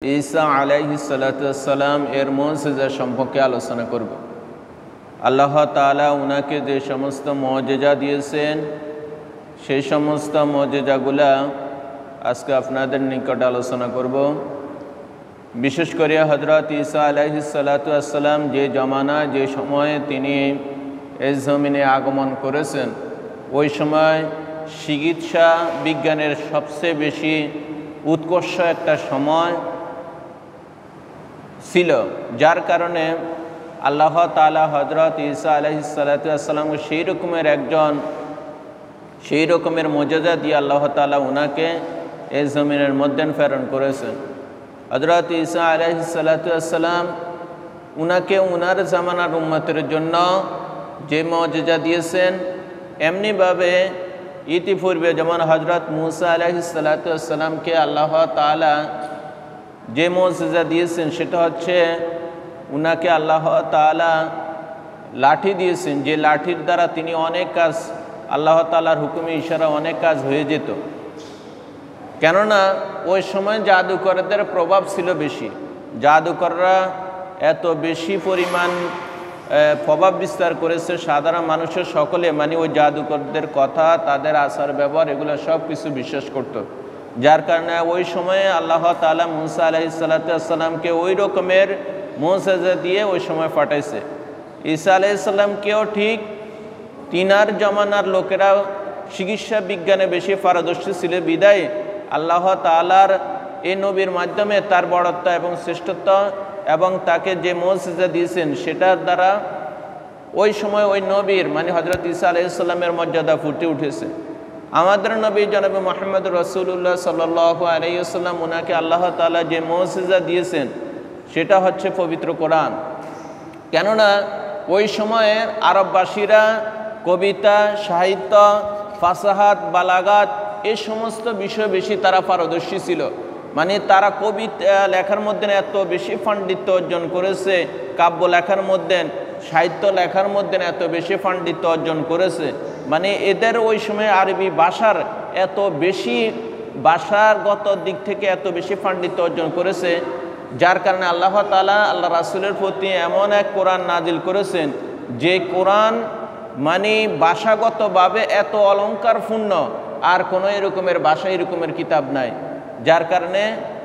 ঈসা আলাইহিস সালাতু ওয়াস সালাম এর মুজিজা সম্পর্কে আলোচনা করব। আল্লাহ তাআলা উনাকে যে সমস্ত মুজিজা দিয়েছেন সেই সমস্ত মুজিজাগুলা আজকে আপনাদের নিকট আলোচনা করব। বিশেষ করে হযরত ঈসা আলাইহিস সালাতু ওয়াস সালাম যে জামানা যে সময়ে তিনি এই জমিনে আগমন করেছেন ওই সময় চিকিৎসা বিজ্ঞানের সবচেয়ে বেশি উৎকর্ষ একটা সময় ছিল, যার কারণে আল্লাহ তাআলা হযরত ঈসা আলাইহিস সালাতু ওয়াস সালামকে সেই রকমের মুজিজা দিয়ে আল্লাহ তাআলা উনাকে এই জমিনের মধ্যে প্রেরণ করেছেন। হযরত ঈসা আলাইহিস সালাতু ওয়াস সালাম উনাকে উনার জামানার উম্মতের জন্য যে মুজিজা দিয়েছেন এমনিভাবে ইতিপূর্বে যেমন হযরত মূসা আলাইহিস সালাতু ওয়াস সালামকে আল্লাহ তাআলা যে মুজিজা দিয়েছেন সেটা হচ্ছে উনাকে আল্লাহ তাআলা লাঠি দিয়েছেন, যে লাঠির দ্বারা তিনি অনেক কাজ আল্লাহ তাআলার হুকুমে ইশারা অনেক কাজ হয়ে যেত। কেননা ওই সময় জাদুকরদের প্রভাব ছিল বেশি, জাদুকররা এত বেশি পরিমাণ প্রভাব বিস্তার করেছে সাধারণ মানুষের সকলে মানে ওই জাদুকরদের কথা তাদের আচার ব্যবহার এগুলো সব কিছু বিশ্বাস করত, যার কারণে ওই সময়ে আল্লাহ তাআলা মূসা আলাইহিস সালাতু ওয়াস সালামকে ওই রকমের মুজিজা দিয়ে ওই সময় পাঠাইছে। ঈসা আলাইহিস সালামকেও ঠিক তিনার জমানার লোকেরা চিকিৎসা বিজ্ঞানে বেশি পারদর্শী ছিল বিদায় আল্লাহ তাআলার এই নবীর মাধ্যমে তার বড়ত্ব এবং শ্রেষ্ঠত্ব এবং তাকে যে মুজিজা দিয়েছেন সেটার দ্বারা ওই সময় ওই নবীর মানে হযরত ঈসা আলাইহিস সালামের মর্যাদা ফুটে উঠেছে। আমাদের নবী জনাব মুহাম্মদ রাসূলুল্লাহ সাল্লাল্লাহু আলাইহি ওয়াসাল্লাম উনাকে আল্লাহ তাআলা যে মুজিজা দিয়েছেন সেটা হচ্ছে পবিত্র কোরআন। কেননা ওই সময়ের আরববাসীরা কবিতা সাহিত্য ফাসাহাত বালাগাত এই সমস্ত বিষয়ে বেশি তারা পারদর্শী ছিল, মানে তারা কবিতা লেখার মধ্যে এত বেশি পাণ্ডিত্য অর্জন করেছে, কাব্য লেখার মধ্যে সাহিত্য লেখার মধ্যে এত বেশি পাণ্ডিত্য অর্জন করেছে, মানে এদের ওই সময় আরবি ভাষার এত বেশি ভাষাগত দিক থেকে এত বেশি পাণ্ডিত্য অর্জন করেছে, যার কারণে আল্লাহ তাআলা আল্লাহ রাসূলের প্রতি এমন এক কোরআন নাজিল করেছেন যে কোরআন মানে ভাষাগতভাবে এত অলঙ্কারপূর্ণ আর কোনো এরকমের ভাষা এরকমের কিতাব নাই, যার কারণে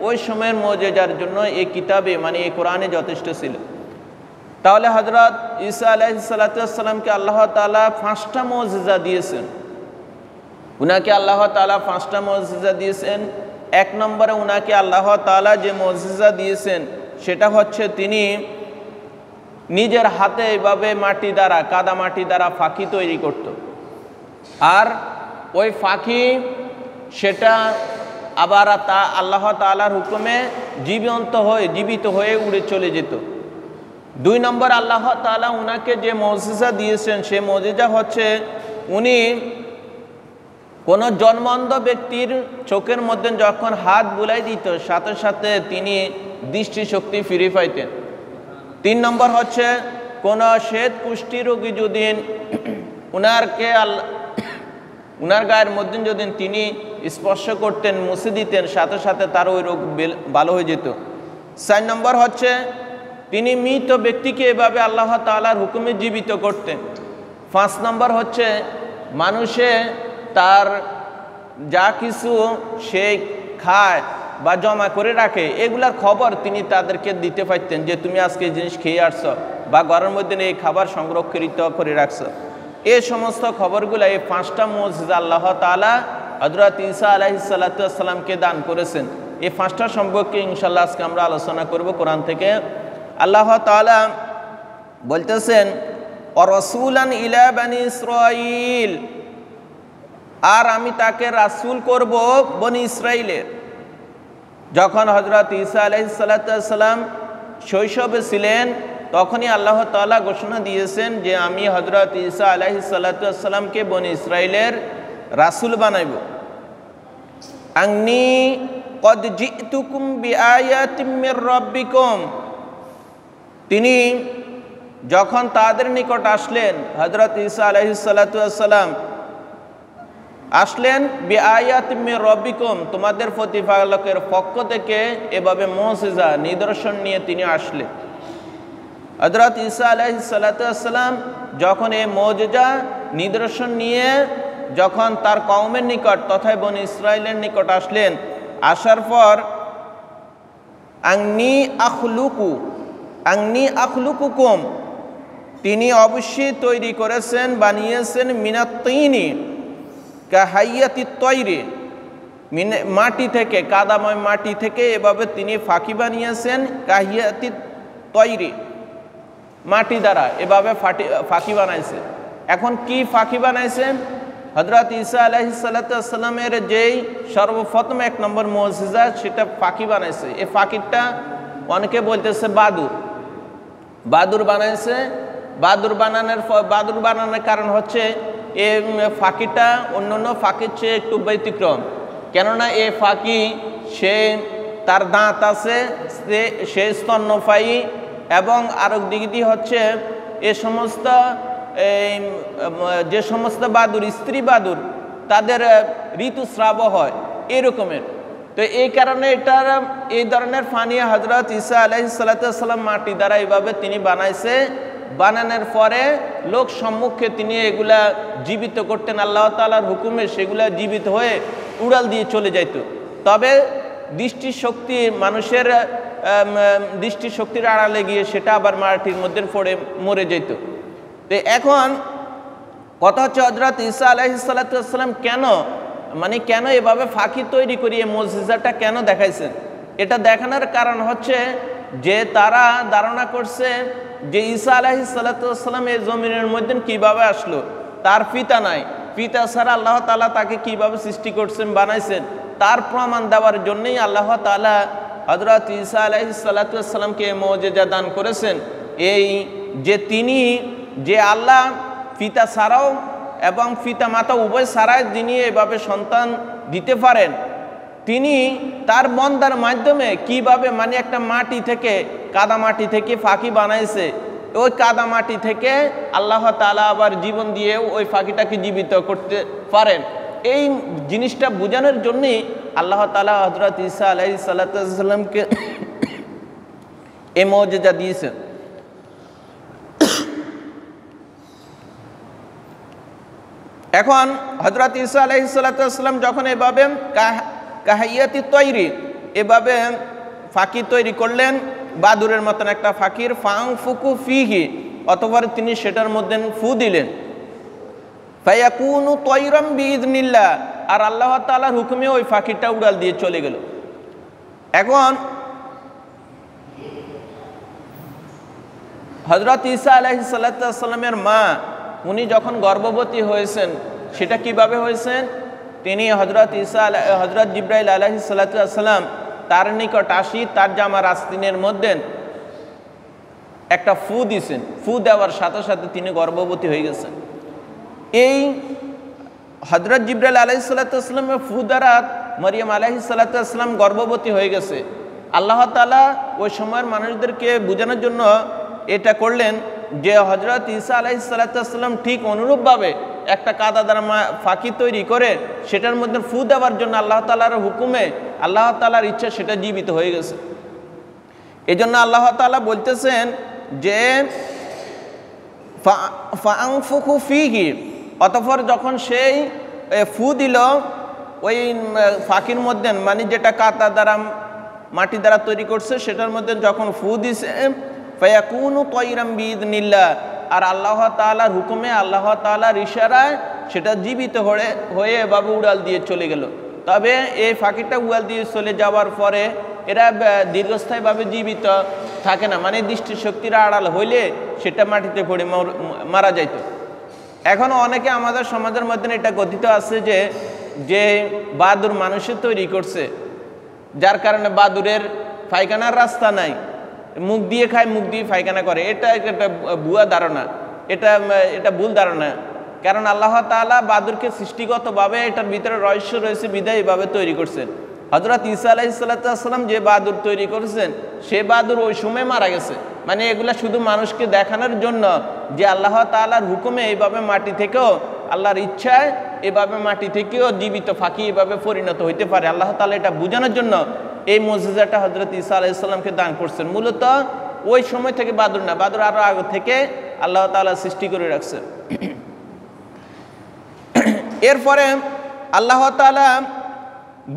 ওই সময়ের মুজিজার জন্য এই কিতাবে মানে এই কোরআনে যথেষ্ট ছিল। তাহলে হযরত ঈসা আলাইহিস সালাতু ওয়াস সালামকে আল্লাহ তাআলা 5টা মুজিজা দিয়েছেন। উনাকে আল্লাহ তাআলা 5টা মুজিজা দিয়েছেন। এক নম্বরে উনাকে আল্লাহ তাআলা যে মুজিজা দিয়েছেন সেটা হচ্ছে তিনি নিজের হাতে এইভাবে মাটি দ্বারা কাদা মাটি দ্বারা ফাঁকি তৈরি করত, আর ওই ফাঁকি সেটা আবার তা আল্লাহ তাআলার হুকুমে জীবিত হয়ে উড়ে চলে যেত। 2 নম্বর আল্লাহ তাআলা উনাকে যে মুজিজা দিয়েছেন সে মুজিজা হচ্ছে উনি কোনো জন্মন্ধ ব্যক্তির চোখের মধ্যে যখন হাত বুলাই দিত সাথে সাথে তিনি দৃষ্টিশক্তি ফিরে পাইতেন। 3 নম্বর হচ্ছে কোনো শ্বেত কুষ্ঠী রোগী যদি উনার গায়ের মধ্যে যদি তিনি স্পর্শ করতেন মুছে দিতেন সাথে সাথে তার ওই রোগ ভালো হয়ে যেত। 4 নম্বর হচ্ছে তিনি মৃত ব্যক্তিকে এভাবে আল্লাহ তাআলার হুকুমে জীবিত করতেন। 5 নম্বর হচ্ছে মানুষে তার যা কিছু সে খায় বা জমা করে রাখে এগুলার খবর তিনি তাদেরকে দিতে পারতেন যে তুমি আজকে এই জিনিস খেয়ে আসছো বা ঘরের মধ্যে এই খাবার সংরক্ষিত করে রাখছো। এই সমস্ত খবরগুলো এই 5টা মুজিজা আল্লাহ তাআলা হযরত ঈসা আলাইহিস সালাতু ওয়াস সালামকে দান করেছেন। এই 5টা সম্পর্কে ইনশাআল্লাহ আজকে আমরা আলোচনা করব কোরআন থেকে। আল্লাহ তাআলা বলতেছেন ওয়া রাসূলান ইলা বনি ইসরাঈল, আর আমি তাকে রাসূল করব বনি ইসরাইলের। যখন হযরত ঈসা আলাইহিস সালাতু ওয়াস সালাম শৈশবে ছিলেন তখনই আল্লাহ তাআলা ঘোষণা দিয়েছেন যে আমি হযরত ঈসা আলাইহিস সালাতু ওয়াস সালামকে বনি ইসরাইলের রাসূল বানাইব। আন্নী কদ জিতুকুম বিআয়াতিম মির রাব্বিকুম, তিনি যখন তাদের নিকট আসলেন হযরত ঈসা আলাইহিস সালাতু ওয়াস সালাম আসলেন বিআয়াতিম মির রব্বিকুম, তোমাদের প্রতিপালকের পক্ষ থেকে এভাবে মুজিজা নিদর্শন নিয়ে তিনি আসলেন। হযরত ঈসা আলাইহিস সালাতু ওয়াস সালাম যখন এই মুজিজা নিদর্শন নিয়ে যখন তার কওমের নিকট তথা বনি ইসরাইলের নিকট আসলেন, আসার পর আংনি আখলুকুকুম, তিনি অবশ্যই তৈরি করেছেন, বানিয়েছেন মিনাত তিনি কাহাইয়াতি তৈরি, মাটি থেকে, কাদাময় মাটি থেকে এভাবে তিনি ফাঁকি বানিয়েছেন। কাহিয়াতি তৈরি, মাটি দ্বারা এভাবে ফাঁকি বানাইছে। এখন কি ফাঁকি বানাইছেন? হযরত ঈসা আলাইহিস সালাতু ওয়াস সালামের যেই সর্বপ্রথম এক নম্বর মুজিজা, সেটা ফাঁকি বানাইছে। এই ফাঁকিটা অনেকে বলতেছে বাদুর বানাইছে। বাদুর বানানোর কারণ হচ্ছে এই ফাঁকিটা অন্য ফাঁকির চেয়ে একটু ব্যতিক্রম। কেননা এই ফাঁকি সে তার দাঁত আছে, সে স্তন্যপায়ী, এবং আরেক দিকটি হচ্ছে যে সমস্ত বাদুর, স্ত্রী বাদুর, তাদের ঋতুস্রাব হয় এরকমের। তো এই কারণে এই ধরনের ফানি হযরত ঈসা আলাইহিস সালাতু ওয়াস সালাম মাটি দ্বারা এইভাবে তিনি বানাইছে। বানানোর পরে লোক সম্মুখে তিনি এগুলা জীবিত করতেন আল্লাহ তাআলার হুকুমে, সেগুলা জীবিত হয়ে উড়াল দিয়ে চলে যাইত। তবে দৃষ্টিশক্তি, মানুষের দৃষ্টিশক্তির আড়ালে গিয়ে সেটা আবার মাটির মধ্যে পড়ে মরে যেত। তো এখন কথা হচ্ছে হযরত ঈসা আলাইহিস সালাতু ওয়াস সালাম কেন এভাবে ফাঁকি তৈরি করিয়ে মুজিজাটা কেন দেখাইছেন? এটা দেখানোর কারণ হচ্ছে যে তারা ধারণা করছে যে ঈসা আলাইহিস সালাতু ওয়াস সালাম এই জমিনের মধ্যে কিভাবে আসলো, তার পিতা নাই, পিতা ছাড়া আল্লাহ তাআলা তাকে কিভাবে সৃষ্টি করছেন, বানাইছেন, তার প্রমাণ দেওয়ার জন্যই আল্লাহ তাআলা হযরত ঈসা আলাইহিস সালাতু ওয়াস সালামকে মুজিজা দান করেছেন। এই যে আল্লাহ পিতা ছাড়াও এবং পিতা মাতা উভয় ছাড়াই যিনি এভাবে সন্তান দিতে পারেন, তিনি তার বন্দার মাধ্যমে কিভাবে একটা মাটি থেকে, কাদা মাটি থেকে ফাঁকি বানাইছে। ওই কাদা মাটি থেকে আল্লাহ তাআলা আবার জীবন দিয়ে ওই ফাঁকিটাকে জীবিত করতে পারেন। এই জিনিসটা বোঝানোর জন্যই আল্লাহ তাআলা হযরত ঈসা আলাইহিস সালাতু ওয়াস সালামকে এই মুজিজা দিয়েছেন। এখন হযরত ঈসা আলাইহিস সালাতু ওয়াস সালাম যখন এভাবে কাহাইয়াতি তৈরি, এভাবে ফাঁকি তৈরি করলেন, বাদুরের মতন একটা ফাঁকির, ফাংফুকু ফিহি, অতঃপর তিনি সেটার মধ্যে ফু দিলেন। ফায়াকুনু তয়রাম বিইذনিল্লাহ, আর আল্লাহ তাআলার হুকুমে ওই ফাঁকিটা উড়াল দিয়ে চলে গেল। এখন হযরত ঈসা আলাইহিস সালাতু ওয়াস সালামের মা, উনি যখন গর্ভবতী হয়েছেন, সেটা কিভাবে হয়েছেন? তিনি হযরত জিবরাইল আলাইহিস সালাতু ওয়াস সালাম তার নিকট আসি, তার জামার আস্তিনের মধ্যে একটা ফু দিয়েছেন। ফু দেওয়ার সাথে সাথে তিনি গর্ভবতী হয়ে গেছেন। এই হযরত জিবরাইল আলাইহিস সালাতু ওয়াস সালামের ফু দ্বারা মারিয়াম আলাইহিস সালাতু ওয়াস সালাম গর্ভবতী হয়ে গেছে। আল্লাহ তাআলা ওই সময়ের মানুষদেরকে বোঝানোর জন্য এটা করলেন যে হযরত ঈসা আলাইহিস সালাতু ওয়াস সালাম ঠিক অনুরূপভাবে একটা কাদা দ্বারা ফাঁকি তৈরি করে সেটার মধ্যে ফু দেওয়ার জন্য আল্লাহ তাআলার হুকুমে, আল্লাহ তাআলার ইচ্ছা সেটা জীবিত হয়ে গেছে। এই জন্য আল্লাহ তাআলা বলতেছেন যে ফাআনফুকু ফীহি, অতঃপর যখন সেই ফু দিল ওই ফাঁকির মধ্যে, যেটা কাদা দ্বারা, মাটি দ্বারা তৈরি করছে, সেটার মধ্যে যখন ফু দিছে, ফায়াকুনু তয়রাম বিইذনিল্লাহ, আর আল্লাহ তাআলার হুকুমে, আল্লাহ তাআলার ইশারায় সেটা জীবিত হয়ে এভাবে উড়াল দিয়ে চলে গেল। তবে এই ফাঁকিটা উড়াল দিয়ে চলে যাওয়ার পরে এরা দীর্ঘস্থায়ীভাবে জীবিত থাকে না, দৃষ্টিশক্তির আড়াল হইলে সেটা মাটিতে পড়ে মারা যাইত। এখনও অনেকে আমাদের সমাজের মধ্যে এটা কথিত আছে যে বাদুর মানুষের তৈরি করছে, যার কারণে বাদুরের পায়খানার রাস্তা নাই, মুখ দিয়ে খায়, মুখ দিয়ে পায়খানা করে। এটা একটা ভুয়া ধারণা, এটা ভুল ধারণা। কারণ আল্লাহ তাআলা বাদুরকে সৃষ্টিগতভাবে এটার ভিতরে রহস্য রয়েছে বিধায় এইভাবে তৈরি করছেন। হযরত ঈসা আলাইহিস সালাতু ওয়াস সালাম যে বাদুর তৈরি করেছেন, সে বাদুর ওই সময় মারা গেছে। এগুলা শুধু মানুষকে দেখানোর জন্য যে আল্লাহ তাআলার হুকুমে এইভাবে মাটি থেকেও আল্লাহর ইচ্ছায় এভাবে মাটি থেকেও জীবিত পাখি এভাবে পরিণত হইতে পারে। আল্লাহ তাআলা এটা বোঝানোর জন্য এই মুজিজাটা হযরত ঈসা আলাইহিস সালামকে দান করছেন। মূলত ওই সময় থেকে বাদর না, বাদর আরো আগে থেকে আল্লাহ তাআলা সৃষ্টি করে রাখছে। এরপরে আল্লাহ তাআলা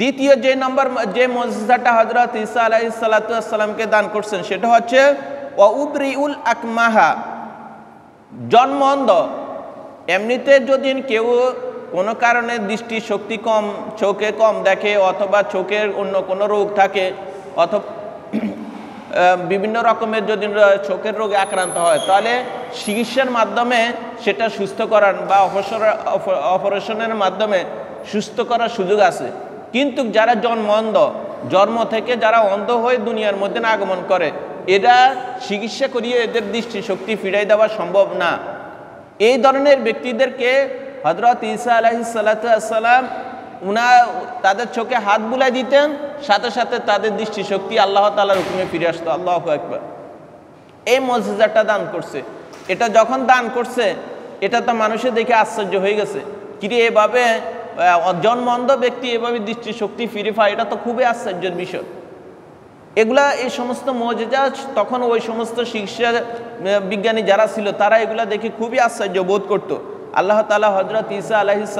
দ্বিতীয় যে মুজিজাটা হযরত ঈসা আলাইহিস সালামকে দান করছেন সেটা হচ্ছে ওয়া উবরিউল আকমাহা, জন্মঅন্ধ। এমনিতে যদি কেউ কোনো কারণে দৃষ্টি শক্তি কম, চোখে কম দেখে, অথবা চোখের অন্য কোনো রোগ থাকে, অথবা বিভিন্ন রকমের যদি চোখের রোগে আক্রান্ত হয়, তাহলে চিকিৎসার মাধ্যমে সেটা সুস্থ করার বা অপারেশনের মাধ্যমে সুস্থ করার সুযোগ আছে। কিন্তু যারা জন্ম থেকে যারা অন্ধ হয়ে দুনিয়ার মধ্যে আগমন করে, এরা চিকিৎসা করিয়ে এদের দৃষ্টিশক্তি ফিরাই দেওয়া সম্ভব না। এই ধরনের ব্যক্তিদেরকে হযরত ঈসা আলাইহিস সালাম তাদের চোখে হাত বুলাই দিতেন, সাথে সাথে তাদের দৃষ্টিশক্তি আল্লাহ তাআলার হুকুমে ফিরে আসতো। আল্লাহু আকবার। এই মুজিজাটা দান করছে। এটা যখন দান করছে, এটা তো মানুষের দেখে আশ্চর্য হয়ে গেছে, কিরে এভাবে জন্ম অন্ধ ব্যক্তি এভাবে দৃষ্টিশক্তি ফিরে পায়, এটা তো খুবই আশ্চর্যের বিষয়। এগুলা এই সমস্ত মুজিজা তখন ওই সমস্ত চিকিৎসা বিজ্ঞানী যারা ছিল তারা এগুলা দেখে খুবই আশ্চর্য বোধ করত। আল্লাহ তাআলা হযরত ঈসা আলাইহিস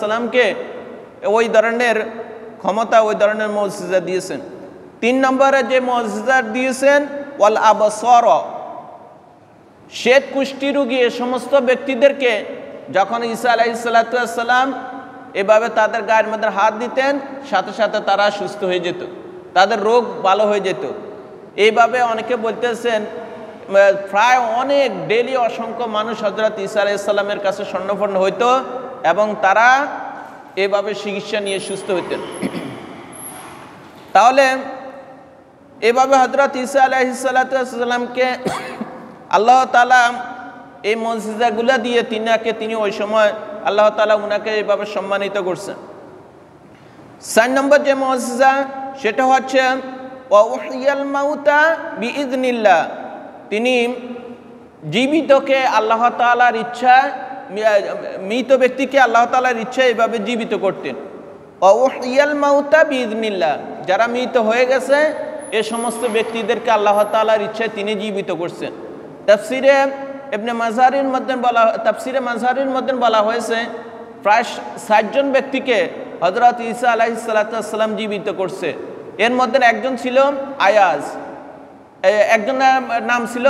সালামকে ওই ধরনের ক্ষমতা, ওই ধরনের মুজিজা দিয়েছেন। 3 নম্বরে যে মুজিজা দিয়েছেন ওয়াল আবসার, শ্বেত কুষ্ঠি রোগী এ সমস্ত ব্যক্তিদেরকে যখন ঈসা আলাইহিস সালাম এভাবে তাদের গায়ের মধ্যে হাত দিতেন, সাথে সাথে তারা সুস্থ হয়ে যেত, তাদের রোগ ভালো হয়ে যেত। এইভাবে অনেকে বলতেছেন প্রায় অনেক ডেলি অসংখ্য মানুষ হযরত ঈসা আলাইহিস সালামের কাছে স্বর্ণপন্ন হইতো এবং তারা এভাবে চিকিৎসা নিয়ে সুস্থ হইতেন। তাহলে এভাবে হযরত ঈসা আলাইহিস সালামকে আল্লাহ তাআলা এই মুজিজাগুলা দিয়ে তিনি ওই সময় আল্লাহ তাআলা উনাকে এইভাবে সম্মানিত করছেন। 4 নম্বর যে মুজিজা সেটা হচ্ছে ওয়া উহিয়াল মাউতা বিইذনিল্লাহ, তিনি জীবিতকে আল্লাহ তাআলার ইচ্ছা, মৃত ব্যক্তিকে আল্লাহ তাআলার ইচ্ছা এভাবে জীবিত করতেন। ওয়া উহিয়াল মাউতা বিইذনিল্লাহ, যারা মৃত হয়ে গেছে এ সমস্ত ব্যক্তিদেরকে আল্লাহ তাআলার ইচ্ছায় তিনি জীবিত করছেন। তাফসিরে মাযহারির মধ্যে বলা হয়েছে প্রায় 60 জন ব্যক্তিকে হযরত ঈসা আলাইহিস সালাম জীবিত করছে। এর মধ্যে একজন ছিল আয়াজ, একজনের নাম ছিল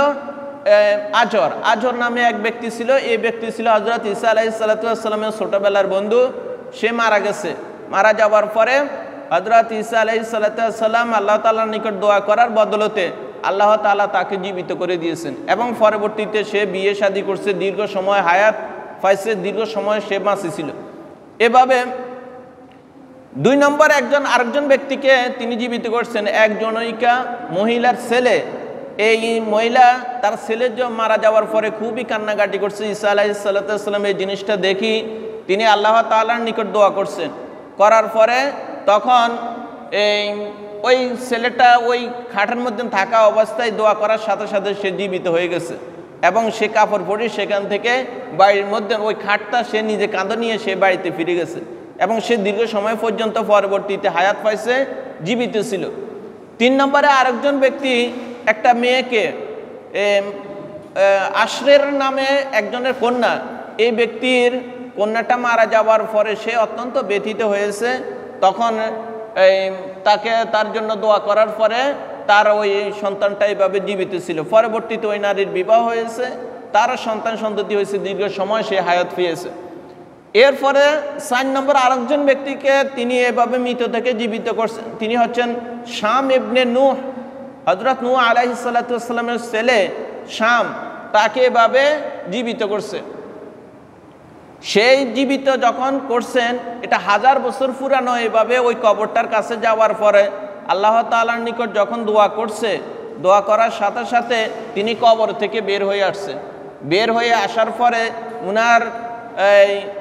আজর নামে এক ব্যক্তি ছিল। এই ব্যক্তি ছিল হযরত ঈসা আলাইহিস সালামের ছোটবেলার বন্ধু। সে মারা গেছে। মারা যাওয়ার পরে হযরত ঈসা আলাইহিস সালাম আল্লাহ তাআলার নিকট দোয়া করার বদলতে আল্লাহ তাআলা তাকে জীবিত করে দিয়েছেন এবং পরবর্তীতে সে বিয়ে শাদী করছে, দীর্ঘ সময় হায়াত পাইছে, দীর্ঘ সময় সে বাঁচি ছিল। এভাবে 2 নম্বর আরেকজন ব্যক্তিকে তিনি জীবিত করছেন, এক জনৈকা মহিলার ছেলে। এই মহিলা তার ছেলের মারা যাওয়ার পরে খুবই কান্নাকাটি করছে। ঈসা আলাইহিস সালাম এই জিনিসটা দেখি তিনি আল্লাহ তাআলার নিকট দোয়া করছেন। করার পরে তখন ওই ছেলেটা ওই খাটের মধ্যে থাকা অবস্থায় দোয়া করার সাথে সাথে সে জীবিত হয়ে গেছে এবং সে কাপড় পরে সেখান থেকে বাড়ির মধ্যে ওই খাটটা সে নিজে কাঁধে নিয়ে সে বাড়িতে ফিরে গেছে এবং সে দীর্ঘ সময় পর্যন্ত পরবর্তীতে হায়াত পাইছে, জীবিত ছিল। 3 নম্বরে আরেকজন ব্যক্তি একটা মেয়েকে, আশরের নামে একজনের কন্যা, এই ব্যক্তির কন্যাটা মারা যাওয়ার পরে সে অত্যন্ত ব্যথিত হয়েছে। তখন তার জন্য দোয়া করার পরে তার ওই সন্তানটা এইভাবে জীবিত ছিল। পরবর্তীতে ওই নারীর বিবাহ হয়েছে, তার সন্তান সন্ততি হয়েছে, দীর্ঘ সময় সে হায়াত পেয়েছে। এরপরে 4 নম্বর আরেকজন ব্যক্তিকে তিনি এভাবে মৃত থেকে জীবিত করছেন। তিনি হচ্ছেন শাম ইবনে নূহ। হযরত নূহ আলাইহিস সালামের ছেলে শাম, তাকে এভাবে জীবিত করছে। সেই জীবিত যখন করছেন, এটা 1000 বছর পুরানো। এভাবে ওই কবরটার কাছে যাওয়ার পরে আল্লাহ তাআলার নিকট যখন দোয়া করছে, দোয়া করার সাথে সাথে তিনি কবর থেকে বের হয়ে আসছে। বের হয়ে আসার পরে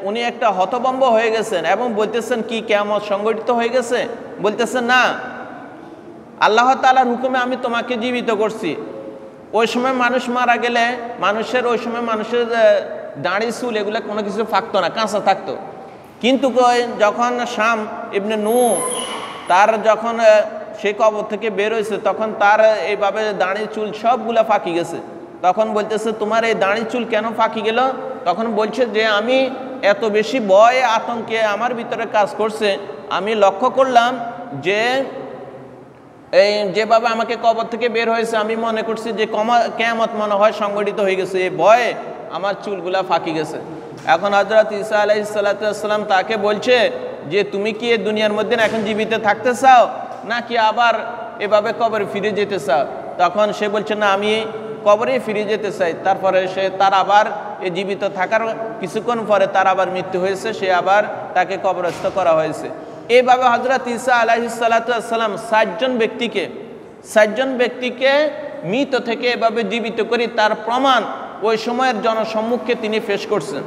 উনি একটা হতভম্ব হয়ে গেছেন এবং বলতেছেন কি কিয়ামত সংঘটিত হয়ে গেছে? বলতেছেন না, আল্লাহ তাআলার হুকুমে আমি তোমাকে জীবিত করছি। ওই সময় মানুষ মারা গেলে মানুষের দাড়ি চুল এগুলো কোনো কিছু থাকতো না, কাঁচা থাকতো। কিন্তু যখন শাম ইবনে নূ তার যখন সে কবর থেকে বের হয়েছে তখন তার এইভাবে দাড়ি চুল সবগুলা ফাঁকি গেছে। তখন বলতেছে তোমার এই দাড়ি চুল কেন ফাঁকি গেল? তখন বলছে যে আমি এত বেশি ভয় আতঙ্কে আমার ভিতরে কাজ করছে, আমি লক্ষ্য করলাম যে এই যেভাবে আমাকে কবর থেকে বের হয়েছে আমি মনে করছি যে কিয়ামত মনে হয় সংগঠিত হয়ে গেছে, এই ভয়ে আমার চুলগুলা ফাঁকি গেছে। এখন হযরত ঈসা আলাইহিস সালাম তাকে বলছে যে তুমি কি এই দুনিয়ার মধ্যে এখন জীবিত থাকতে চাও নাকি আবার এভাবে কবরে ফিরে যেতে চাও? তখন সে বলছে না, আমি কবরে ফিরে যেতে চাই। তারপরে তার আবার এই জীবিত থাকার কিছুক্ষণ পরে তার আবার মৃত্যু হয়েছে, সে আবার তাকে কবরস্থ করা হয়েছে। এইভাবে হযরত ঈসা আলাইহিস সালাম 60 জন ব্যক্তিকে মৃত থেকে এভাবে জীবিত করে তার প্রমাণ ওই সময়ের জনসম্মুখে তিনি পেশ করছেন।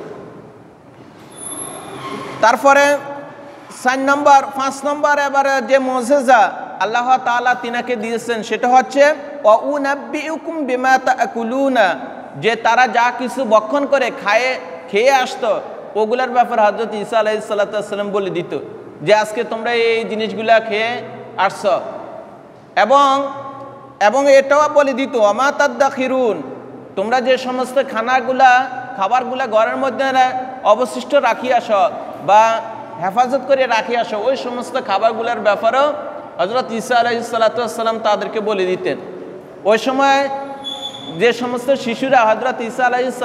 তারপরে 5 নম্বর এবারে যে মুজিজা আল্লাহ তাআলা তিনাকে দিয়েছেন সেটা হচ্ছে ওয়া উনাব্বিউকুম বিমা তাকুলুনা, যে তারা যা কিছু ভক্ষণ করে খেয়ে আসতো ওগুলার ব্যাপারে হযরত ঈসা আলাইহিস সালাম বলে দিত যে আজকে তোমরা এই জিনিসগুলা খেয়ে আসছো, এবং এটাও বলে দিত ওমা তাদাখিরুন, তোমরা যে সমস্ত খাবারগুলা ঘরের মধ্যে অবশিষ্ট রাখি আসো বা হেফাজত করে রাখি আসো, ওই সমস্ত খাবারগুলোর ব্যাপারেও হযরত ঈসা আলাইহিস সালাম তাদেরকে বলে দিতেন। ওই সময় যে সমস্ত শিশুরা হযরত ঈসা আলাইহিস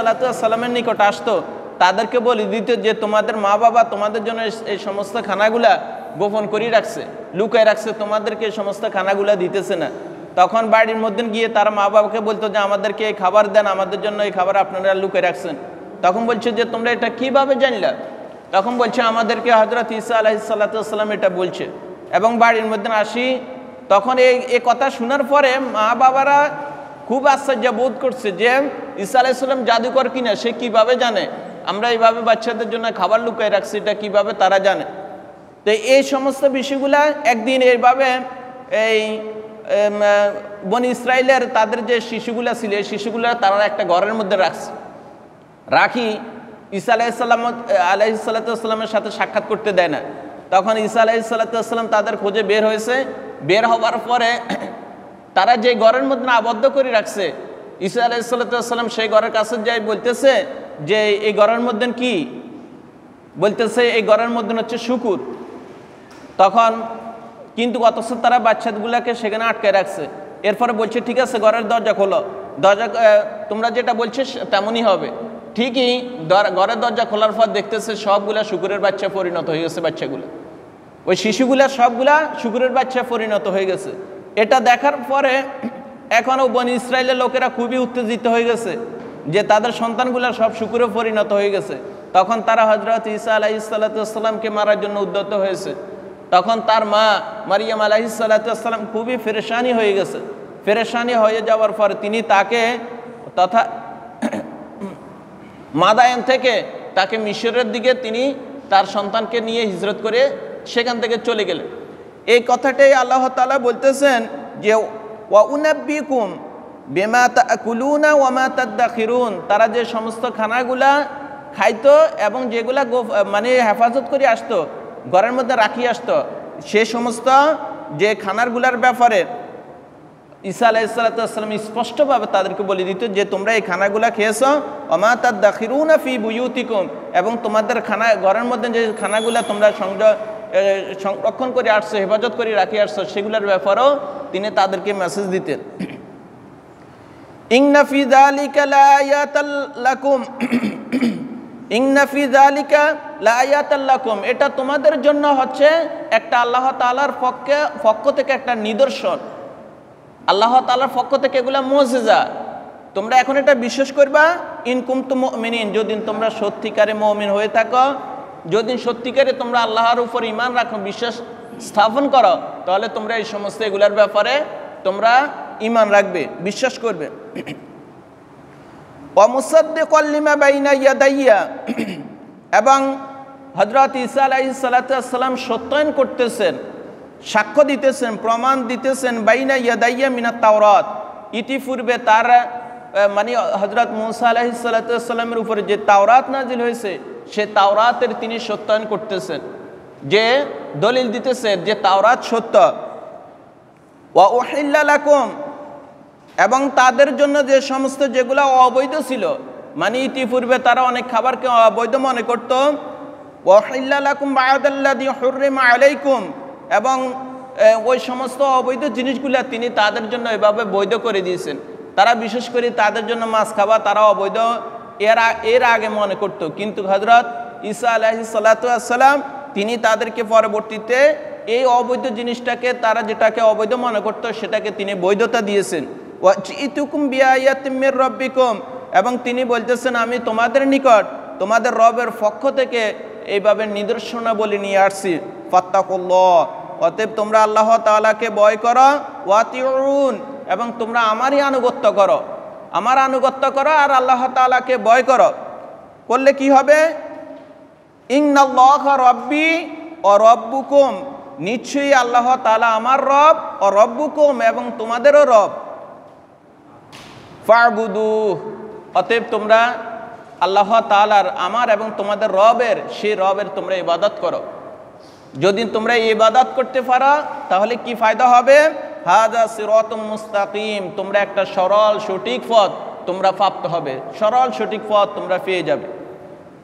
সালামের নিকট আসতো তাদেরকে বলে দিত যে তোমাদের মা বাবা তোমাদের জন্য এই সমস্ত খানাগুলা গোপন করে রাখছে, লুকায় রাখছে, তোমাদেরকে এই সমস্ত খানাগুলা দিতেছে না। তখন বাড়ির মধ্যে গিয়ে তারা মা বাবাকে বলতো যে আমাদেরকে এই খাবার দেন, আমাদের জন্য এই খাবার আপনারা লুকায় রাখছেন। তখন বলছে যে তোমরা এটা কিভাবে জানলা? তখন বলছে আমাদেরকে হযরত ঈসা আলাইহিস সালাম এটা বলছে। এবং বাড়ির মধ্যে আসি, তখন এই কথা শোনার পরে মা বাবারা খুব আশ্চর্য বোধ করছে যে ঈসা আলাইহিস সালাম জাদুকর কিনা, সে কিভাবে জানে আমরা এইভাবে বাচ্চাদের জন্য খাবার লুকায় রাখছি, এটা কিভাবে তারা জানে? তো এই সমস্ত বিষয়গুলা একদিন এইভাবে এই বনি ইসরাইলের তাদের যে শিশুগুলা ছিল এই শিশুগুলা তারা একটা ঘরের মধ্যে রাখি ঈসা আলাইহিস সালামের সাথে সাক্ষাৎ করতে দেয় না। তখন ঈসা আলাইহিস সালাম তাদের খোঁজে বের হয়েছে। বের হওয়ার পরে তারা যে ঘরের মধ্যে আবদ্ধ করে রাখছে, ঈসা আলাইহিস সালাম সেই ঘরের কাছে যাই বলতেছে যে এই ঘরের মধ্যে কি? বলতেছে এই ঘরের মধ্যে হচ্ছে শুকুর। তখন কিন্তু অথচ তারা বাচ্চাগুলাকে সেখানে আটকে রাখছে। এরপরে বলছে ঠিক আছে ঘরের দরজা খোলো, তোমরা যেটা বলছে তেমনই হবে। ঠিকই ঘরের দরজা খোলার পর দেখতেছে সবগুলা শুকুরের বাচ্চা পরিণত হয়ে গেছে, বাচ্চাগুলো ওই শিশুগুলা সবগুলা শুকুরের বাচ্চা পরিণত হয়ে গেছে। এটা দেখার পরে এখনও বনি ইসরায়েলের লোকেরা খুবই উত্তেজিত হয়ে গেছে যে তাদের সন্তানগুলা সব শুকুরে পরিণত হয়ে গেছে। তখন তারা হযরত ঈসা আলাইহিস সালামকে মারার জন্য উদ্যত হয়েছে। তখন তার মা মারিয়াম আলাইহিস সালাম খুবই পেরেশানি হয়ে গেছে। পেরেশানি হয়ে যাওয়ার পর তিনি তাকে তথা মাদায়েন থেকে তাকে মিশরের দিকে তিনি তার সন্তানকে নিয়ে হিজরত করে সেখান থেকে চলে গেলেন। এই কথাটাই আল্লাহ তাআলা বলতেছেন যে ওয়া উনাব্বিকুম বিমা তাকুলুনা ওয়া মা তাদাখিরুন, তারা যে সমস্ত খানাগুলা খাইতো এবং যেগুলা মানে হেফাজত করে আসতো, ঘরের মধ্যে রাখি আসতো, সে সমস্ত যে খানারগুলার ব্যাপারে ঈসা আলাইহিস সালাম স্পষ্টভাবে তাদেরকে বলে দিত যে তোমরা এই খানাগুলা খেয়েছো ওয়া মা তাদাখিরুনা ফি বুয়ুতিকুম, এবং তোমাদের ঘরের মধ্যে যে খানাগুলা তোমরা সংরক্ষণ করে আসছো, হেফাজত করে রাখি আসছো, সেগুলোর ব্যাপারেও তিনি তাদেরকে মেসেজ দিতেন। ইন্না ফি যালিকা লাআয়াতাল লাকুম, ইন্না ফি যালিকা লাআয়াতাল লাকুম, এটা তোমাদের জন্য হচ্ছে একটা আল্লাহ তাআলার পক্ষ থেকে একটা নিদর্শন, আল্লাহ তাআলার পক্ষ থেকে এগুলা মুজিজা। তোমরা এখন এটা বিশ্বাস করবা ইন কুনতুম মুমিনিন, যদি তোমরা সত্যিকারে মুমিন হয়ে থাকো, যদি সত্যিকারে তোমরা আল্লাহর উপর ঈমান রাখো, বিশ্বাস স্থাপন করো, তাহলে তোমরা এই সমস্ত এগুলার ব্যাপারে তোমরা ঈমান রাখবে, বিশ্বাস করবে। ওয়া মুসাদ্দিকাল লিমা বাইনা ইয়াদাইয়া, এবং হযরত ঈসা আলাইহিস সালাম সত্যায়ন করতেছেন, সাক্ষ্য দিতেছেন, প্রমাণ দিতেছেন বাইনা ইয়াদাইয়া মিনাত তাওরাত, ইতিপূর্বে তার মানে হযরত মুসা আলাইহিস সালাতু ওয়াস সালামের উপরে যে তাওরাত নাজিল হয়েছে সে তাওরাতের তিনি সত্যায়ন করতেছেন, যে দলিল দিতেছেন যে তাওরাত সত্য। ওয়া উহিল্লা লাকুম, এবং তাদের জন্য যে সমস্ত যেগুলো অবৈধ ছিল, মানে ইতিপূর্বে তারা অনেক খাবারকে অবৈধ মনে করত, ওয়া উহিল্লা লাকুম বা'দাল্লাযী হুররিমা আলাইকুম, এবং ওই সমস্ত অবৈধ জিনিসগুলো তিনি তাদের জন্য এভাবে বৈধ করে দিয়েছেন। তারা বিশেষ করে তাদের জন্য মাছ খাওয়া তারা অবৈধ এর আগে মনে করত, কিন্তু হযরত ঈসা আলাইহিস সালাতু ওয়াস সালাম তিনি তাদেরকে পরবর্তীতে এই অবৈধ জিনিসটাকে, তারা যেটাকে অবৈধ মনে করত সেটাকে তিনি বৈধতা দিয়েছেন। ওয়া জিতুকুম বিআয়াতিম মির রাব্বিকুম, এবং তিনি বলতেছেন আমি তোমাদের নিকট তোমাদের রবের পক্ষ থেকে এইভাবে নিদর্শনাবলী নিয়ে আসছি। ফাত্তাকুল্লাহ, অতএব তোমরা আল্লাহ তাআলাকে ভয় করো, ওয়াতিউন, এবং তোমরা আমারই আনুগত্য করো, আমার আনুগত্য করো আর আল্লাহ তাআলাকে ভয় করো। করলে কি হবে? ইন্নাল্লাহা রাব্বি ওয়া রাব্বুকুম, নিশ্চয়ই আল্লাহ তাআলা আমার রব, ও রব্বুকুম, এবং তোমাদেরও রব। ফা'বুদু, অতএব তোমরা আল্লাহ তাআলার, আমার এবং তোমাদের রবের, সেই রবের তোমরা ইবাদত করো। যদি তোমরা ইবাদত করতে পারো তাহলে কি ফায়দা হবে? হাযা সিরাতুম মুস্তাকিম, তোমরা একটা সরল সঠিক পথ তোমরা প্রাপ্ত হবে, সরল সঠিক পথ তোমরা পেয়ে যাবে।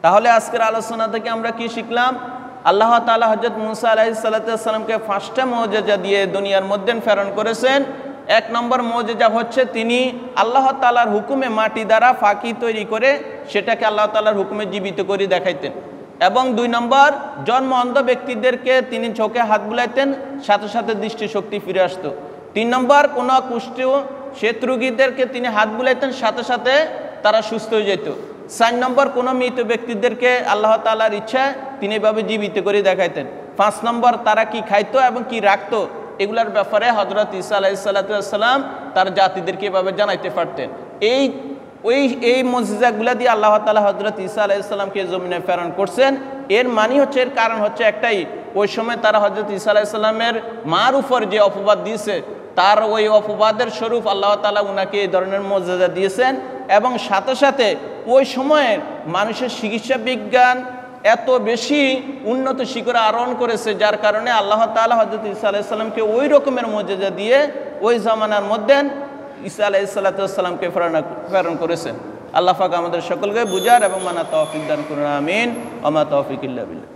তাহলে আজকের আলোচনা থেকে আমরা কি শিখলাম? আল্লাহ তাআলা হযরত মুসা আলাইহিস সালাতু ওয়াস সালামকে 5টা মুজিজা দিয়ে দুনিয়ার মধ্যে প্রেরণ করেছেন। 1 নম্বর মুজিজা হচ্ছে তিনি আল্লাহ তাআলার হুকুমে মাটি দ্বারা ফাঁকি তৈরি করে সেটাকে আল্লাহ তাআলার হুকুমে জীবিত করে দেখাইতেন। এবং 2 নম্বর, জন্ম অন্ধ ব্যক্তিদেরকে তিনি চোখে হাত বুলাইতেন, সাথে সাথে দৃষ্টিশক্তি ফিরে আসতো। 3 নম্বর, কোনো কুষ্ঠ শ্বেত রোগীদেরকে তিনি হাত বুলাইতেন, সাথে সাথে তারা সুস্থ হয়ে যেত। 4 নম্বর, কোনো মৃত ব্যক্তিদেরকে আল্লাহ তাআলার ইচ্ছা তিনি এভাবে জীবিত করে দেখাইতেন। 5 নম্বর, তারা কি খাইতো এবং কি রাখতো এগুলার ব্যাপারে হযরত ঈসা আলাইহিস সালাতু ওয়াস সালাম তার জাতিদেরকে এভাবে জানাইতে পারতেন। এই মুজিজাগুলা দিয়ে আল্লাহ তাআলা হযরত ঈসা আলাইহিস সালামকে জমিনে প্রেরণ করছেন। এর মানে হচ্ছে, এর কারণ হচ্ছে একটাই, ওই সময় তারা হযরত ঈসা আলাইহিস সালামের মার উপর যে অপবাদ দিয়েছে তার ওই অপবাদের স্বরূপ আল্লাহ তাআলা উনাকে এই ধরনের মুজিজা দিয়েছেন। এবং সাথে সাথে ওই সময়ের মানুষের চিকিৎসা বিজ্ঞান এত বেশি উন্নত শিখরে আরোহণ করেছে, যার কারণে আল্লাহ তাআলা হযরত ঈসা আলাইহিস সালামকে ওই রকমের মুজিজা দিয়ে ওই জামানার মধ্যে ঈসা আলাইহিস সালাতু ওয়াস সালামকে প্রেরণ করেছেন। আল্লাহ পাক আমাদের সকলকে বুঝার এবং মানা তৌফিক দান করুন। আমিন। ওয়া মা তৌফিক ইল্লা বিল্লাহ।